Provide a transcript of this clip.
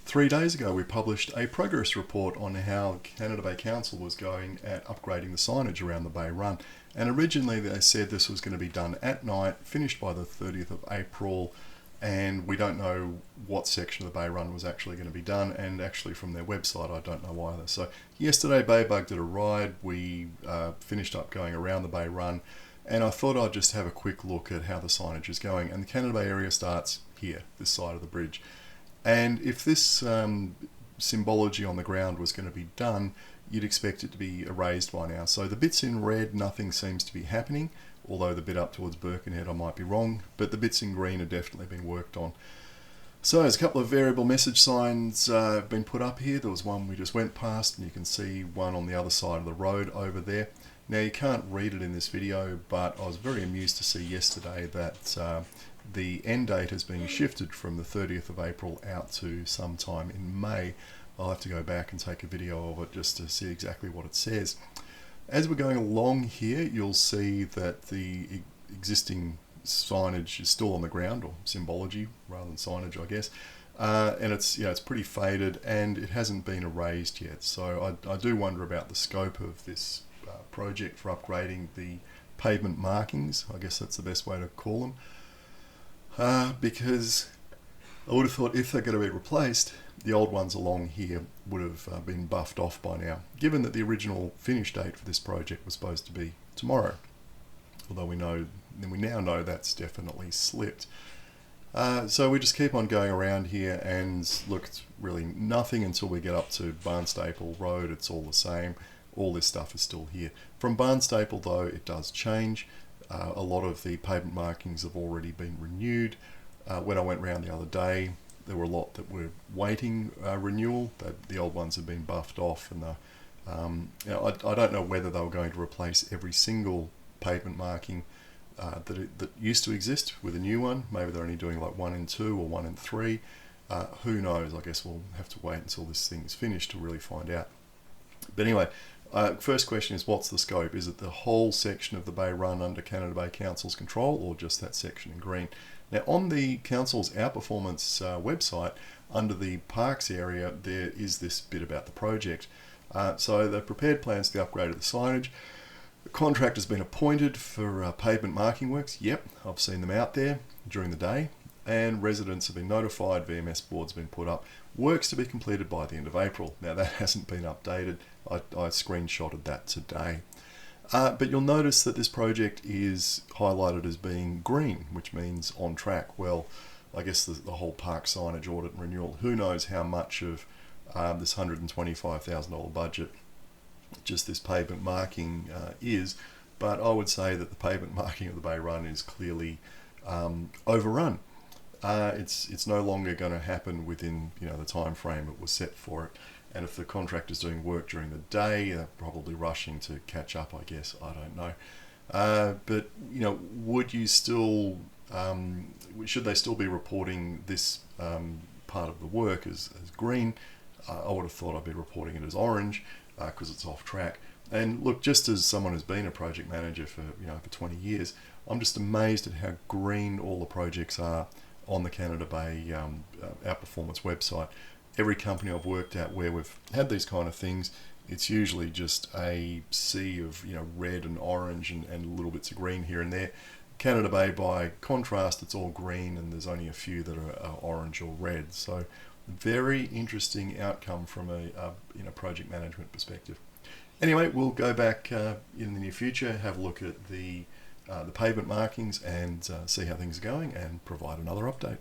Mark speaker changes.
Speaker 1: 3 days ago we published a progress report on how Canada Bay Council was going at upgrading the signage around the Bay Run, and originally they said this was going to be done at night, finished by the 30th of April, and we don't know what section of the Bay Run was actually going to be done, and actually from their website I don't know either. So yesterday Baybug did a ride, we finished up going around the Bay Run, and I thought I'd just have a quick look at how the signage is going. And the Canada Bay area starts here, this side of the bridge. And if this symbology on the ground was going to be done, you'd expect it to be erased by now. So the bits in red, nothing seems to be happening, although the bit up towards Birkenhead I might be wrong, but the bits in green are definitely being worked on. So there's a couple of variable message signs been put up here. There was one we just went past, and you can see one on the other side of the road over there. Now you can't read it in this video, but I was very amused to see yesterday that the end date has been shifted from the 30th of April out to sometime in May. I'll have to go back and take a video of it just to see exactly what it says. As we're going along here, you'll see that the existing signage is still on the ground, or symbology rather than signage, I guess. And it's pretty faded, and it hasn't been erased yet. So I do wonder about the scope of this project for upgrading the pavement markings. I guess that's the best way to call them. Because I would have thought if they're going to be replaced, the old ones along here would have been buffed off by now, given that the original finish date for this project was supposed to be tomorrow. Although we now know that's definitely slipped. So we just keep on going around here, and look, it's really nothing until we get up to Barnstaple Road. It's all the same. All this stuff is still here. From Barnstaple though, it does change. A lot of the pavement markings have already been renewed. When I went round the other day, there were a lot that were waiting renewal. The old ones have been buffed off, and I don't know whether they were going to replace every single pavement marking that used to exist with a new one. Maybe they're only doing like 1 in 2 or 1 in 3. Who knows? I guess we'll have to wait until this thing is finished to really find out. But anyway, first question is, what's the scope? Is it the whole section of the Bay Run under Canada Bay Council's control, or just that section in green? Now on the Council's Outperformance website, under the Parks area, there is this bit about the project. So they've prepared plans for the upgrade of the signage. The contractor's been appointed for pavement marking works. Yep, I've seen them out there during the day. And residents have been notified, VMS boards have been put up, works to be completed by the end of April. Now that hasn't been updated, I screenshotted that today. But you'll notice that this project is highlighted as being green, which means on track. Well, I guess the whole park signage audit and renewal, who knows how much of this $125,000 budget just this pavement marking is, but I would say that the pavement marking of the Bay Run is clearly overrun. It's no longer going to happen within the time frame it was set for it, and if the contractor's doing work during the day, they're probably rushing to catch up, I guess. I don't know, but would you still should they still be reporting this part of the work as green? I would have thought I'd be reporting it as orange because it's off track. And look, just as someone who's been a project manager for for 20 years, I'm just amazed at how green all the projects are on the Canada Bay Outperformance website. Every company I've worked at where we've had these kind of things, it's usually just a sea of red and orange and little bits of green here and there. Canada Bay, by contrast, it's all green, and there's only a few that are orange or red. So very interesting outcome from a project management perspective. Anyway, we'll go back in the near future, have a look at the pavement markings, and see how things are going, and provide another update.